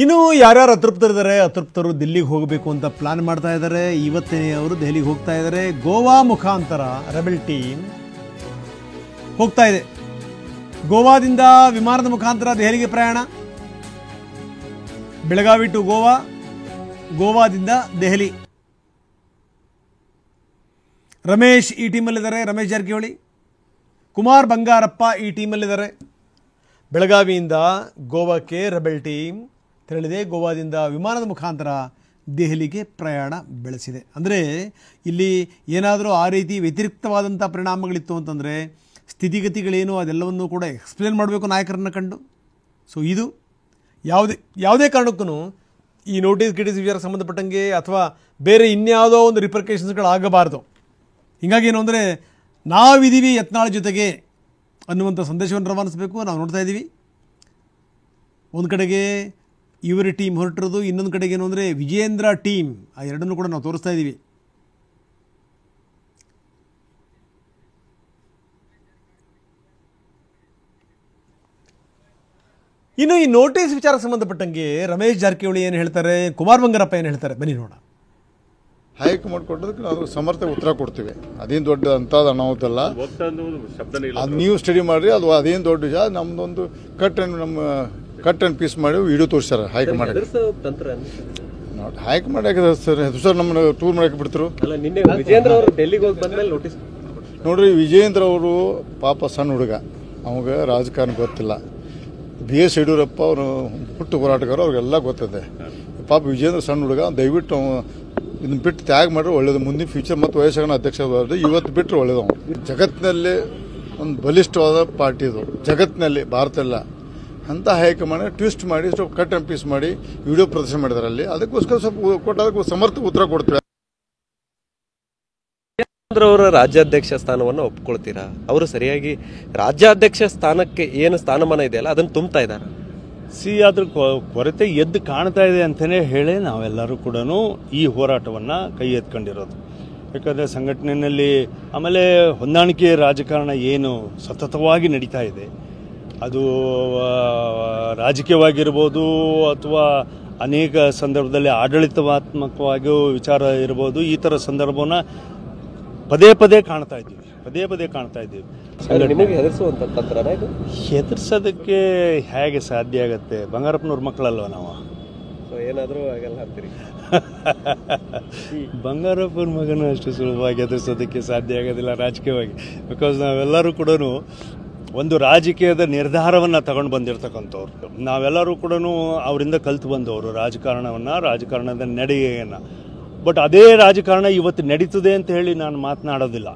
ಇನ್ನು ಯಾರ್ಯಾರು ಅತೃಪ್ತರಿದ್ದಾರೆ, ಅತೃಪ್ತರು ದಿಲ್ಲಿಗೆ ಹೋಗಬೇಕು ಅಂತ ಪ್ಲಾನ್ ಮಾಡ್ತಾ ಇದ್ದಾರೆ. ಇವತ್ತೇ ಅವರು ದೆಹಲಿಗೆ ಹೋಗ್ತಾ ಇದ್ದಾರೆ. ಗೋವಾ ಮುಖಾಂತರ ರೆಬೆಲ್ ಟೀಮ್ ಹೋಗ್ತಾ ಇದೆ. ಗೋವಾದಿಂದ ವಿಮಾನದ ಮುಖಾಂತರ ದೆಹಲಿಗೆ ಪ್ರಯಾಣ. ಬೆಳಗಾವಿ ಟು ಗೋವಾ, ಗೋವಾದಿಂದ ದೆಹಲಿ. ರಮೇಶ್ ಈ ಟೀಮಲ್ಲಿದ್ದಾರೆ, ರಮೇಶ್ ಜಾರಕಿಹೊಳಿ. ಕುಮಾರ್ ಬಂಗಾರಪ್ಪ ಈ ಟೀಮಲ್ಲಿದ್ದಾರೆ. ಬೆಳಗಾವಿಯಿಂದ ಗೋವಾಕ್ಕೆ ರೆಬೆಲ್ ಟೀಮ್ ತೆರಳಿದೆ. ಗೋವಾದಿಂದ ವಿಮಾನದ ಮುಖಾಂತರ ದೆಹಲಿಗೆ ಪ್ರಯಾಣ ಬೆಳೆಸಿದೆ. ಅಂದರೆ ಇಲ್ಲಿ ಏನಾದರೂ ಆ ರೀತಿ ವ್ಯತಿರಿಕ್ತವಾದಂಥ ಪರಿಣಾಮಗಳಿತ್ತು ಅಂತಂದರೆ ಸ್ಥಿತಿಗತಿಗಳೇನು ಅದೆಲ್ಲವನ್ನೂ ಕೂಡ ಎಕ್ಸ್ಪ್ಲೇನ್ ಮಾಡಬೇಕು ನಾಯಕರನ್ನು ಕಂಡು. ಸೊ ಇದು ಯಾವುದೇ ಕಾರಣಕ್ಕೂ ಈ ನೋಟಿಸ್ ವಿಚಾರಕ್ಕೆ ಸಂಬಂಧಪಟ್ಟಂಗೆ ಅಥವಾ ಬೇರೆ ಇನ್ಯಾವುದೋ ಒಂದು ರಿಪರ್ಕೇಷನ್ಸ್ಗಳಾಗಬಾರ್ದು. ಹೀಗಾಗಿ ಏನು ಅಂದರೆ ನಾವಿದ್ದೀವಿ ಯತ್ನಾಳ್ ಜೊತೆಗೆ ಅನ್ನುವಂಥ ಸಂದೇಶವನ್ನು ರವಾನಿಸಬೇಕು. ನಾವು ನೋಡ್ತಾ ಇದ್ದೀವಿ ಒಂದು ಕಡೆಗೆ ಇವರ ಟೀಮ್ ಹೊರಟಿರೋದು, ಇನ್ನೊಂದು ಕಡೆಗೆ ಏನು ಅಂದರೆ ವಿಜಯೇಂದ್ರ ಟೀಮ್, ಆ ಎರಡನ್ನೂ ಕೂಡ ನಾವು ತೋರಿಸ್ತಾ ಇದ್ದೀವಿ. ಇನ್ನು ಈ ನೋಟಿಸ್ ವಿಚಾರಕ್ಕೆ ಸಂಬಂಧಪಟ್ಟಂಗೆ ರಮೇಶ್ ಜಾರಕಿಹೊಳಿ ಏನು ಹೇಳ್ತಾರೆ, ಕುಮಾರ್ ಬಂಗಾರಪ್ಪ ಏನು ಹೇಳ್ತಾರೆ, ಬನ್ನಿ ನೋಡೋಣ. ಹೈಕಮಾಂಡ್ ಕೊಟ್ಟದಕ್ಕೆ ನಾವು ಸಮರ್ಥ ಉತ್ತರ ಕೊಡ್ತೀವಿ. ಅದೇನು ದೊಡ್ಡ ಅಂಥದ್ದು ಅನಾಹುತಲ್ಲ. ಅದು ನೀವು ಸ್ಟಡಿ ಮಾಡಿರಿ. ಅದು ಅದೇನು ದೊಡ್ಡ ನಿಜ. ನಮ್ಮದೊಂದು ಕಟ್ ಆ್ಯಂಡ್ ಪೀಸ್ ಮಾಡಿ ವಿಡಿಯೋ ತೋರಿಸ್ತಾರೆ ಹೈಕಮಾಂಡ್. ಹೈಕಮಾಂಡ್ ಯಾಕೆ ಸರ್ ಸರ್ ನಮ್ಮನ್ನು ಟೂರ್ ಮಾಡಕ್ಕೆ ಬಿಡ್ತರು? ನೋಡ್ರಿ, ವಿಜಯೇಂದ್ರ ಅವರು ಪಾಪ ಸಣ್ಣ ಹುಡುಗ, ಅವಾಗ ರಾಜಕಾರಣ ಗೊತ್ತಿಲ್ಲ. BS ಯಡಿಯೂರಪ್ಪ ಅವರು ಹುಟ್ಟು ಹೋರಾಟಗಾರ, ಅವ್ರಿಗೆಲ್ಲ ಗೊತ್ತದೆ. ಪಾಪ ವಿಜಯೇಂದ್ರ ಸಣ್ಣ ಹುಡುಗ, ದಯವಿಟ್ಟು ಇದನ್ನ ಬಿಟ್ಟು ತ್ಯಾಗ ಮಾಡಿದ್ರೆ ಒಳ್ಳೇದು. ಮುಂದಿನ ಫ್ಯೂಚರ್ ಮತ್ತು ವಯಸ್ಸಾಗ ಅಧ್ಯಕ್ಷ ಇವತ್ತು ಬಿಟ್ಟರೆ ಒಳ್ಳೇದು. ಜಗತ್ತಿನಲ್ಲಿ ಒಂದು ಬಲಿಷ್ಠವಾದ ಪಾರ್ಟಿ ಇದು, ಜಗತ್ತಿನಲ್ಲಿ, ಭಾರತ ಎಲ್ಲ. ಅಂತ ಹೈಕಮಾಂಡ್ ಟ್ವಿಸ್ಟ್ ಮಾಡಿ ಸ್ವಲ್ಪ ಕಟ್ ಆ್ಯಂಡ್ ಪೀಸ್ ಮಾಡಿ ವಿಡಿಯೋ ಪ್ರದರ್ಶನ ಮಾಡಿದಾರೆ ಅಲ್ಲಿ. ಅದಕ್ಕೋಸ್ಕರ ಸ್ವಲ್ಪ ಕೊಟ್ಟಾಗ ಸಮರ್ಥ ಉತ್ತರ ಕೊಡ್ತೀವಿ. ಅವರ ರಾಜ್ಯಾಧ್ಯಕ್ಷ ಸ್ಥಾನವನ್ನು ಒಪ್ಕೊಳ್ತೀರಾ? ಅವರು ಸರಿಯಾಗಿ ರಾಜ್ಯಾಧ್ಯಕ್ಷ ಸ್ಥಾನಕ್ಕೆ ಏನು ಸ್ಥಾನಮಾನ ಇದೆಯಲ್ಲ ಅದನ್ನು ತುಂಬ್ತಾ ಇದ್ದಾರೆ. ಅದ್ರ ಕೊರತೆ ಎದ್ದು ಕಾಣ್ತಾ ಇದೆ ಅಂತಲೇ ಹೇಳಿ ನಾವೆಲ್ಲರೂ ಕೂಡ ಈ ಹೋರಾಟವನ್ನು ಕೈ ಎತ್ಕೊಂಡಿರೋದು. ಯಾಕಂದರೆ ಸಂಘಟನೆಯಲ್ಲಿ ಆಮೇಲೆ ಹೊಂದಾಣಿಕೆ ರಾಜಕಾರಣ ಏನು ಸತತವಾಗಿ ನಡೀತಾ ಇದೆ, ಅದು ರಾಜಕೀಯವಾಗಿರ್ಬೋದು ಅಥವಾ ಅನೇಕ ಸಂದರ್ಭದಲ್ಲಿ ಆಡಳಿತಾತ್ಮಕವಾಗಿಯೂ ವಿಚಾರ ಇರ್ಬೋದು. ಈ ಥರ ಸಂದರ್ಭವನ್ನು ಪದೇ ಪದೇ ಕಾಣ್ತಾ ಇದ್ದೀವಿ. ನಿಮಗೆ ಹೆದರಿಸುವಂತ ತಂತ್ರನ ಇದು? ಹೆದರ್ಸೋದಕ್ಕೆ ಹೇಗೆ ಸಾಧ್ಯ ಆಗುತ್ತೆ? ಬಂಗಾರಪ್ಪನವ್ರ ಮಕ್ಕಳಲ್ವ ನಾವು? ಏನಾದರೂ ಆಗಲ್ಲ ಅಂತೀರಿ? ಬಂಗಾರಪ್ಪನ ಮಗನ ಅಷ್ಟು ಸುಲಭವಾಗಿ ಹೆದರ್ಸೋದಕ್ಕೆ ಸಾಧ್ಯ ಆಗೋದಿಲ್ಲ ರಾಜಕೀಯವಾಗಿ. ಬಿಕಾಸ್ ನಾವೆಲ್ಲರೂ ಕೂಡ ಒಂದು ರಾಜಕೀಯದ ನಿರ್ಧಾರವನ್ನು ತಗೊಂಡು ಬಂದಿರತಕ್ಕಂಥವ್ರು. ನಾವೆಲ್ಲರೂ ಕೂಡ ಅವರಿಂದ ಕಲಿತು ಬಂದವರು ರಾಜಕಾರಣದ ನಡೆಯನ್ನು. ಬಟ್ ಅದೇ ರಾಜಕಾರಣ ಇವತ್ತು ನಡೀತದೆ ಅಂತ ಹೇಳಿ ನಾನು ಮಾತನಾಡೋದಿಲ್ಲ.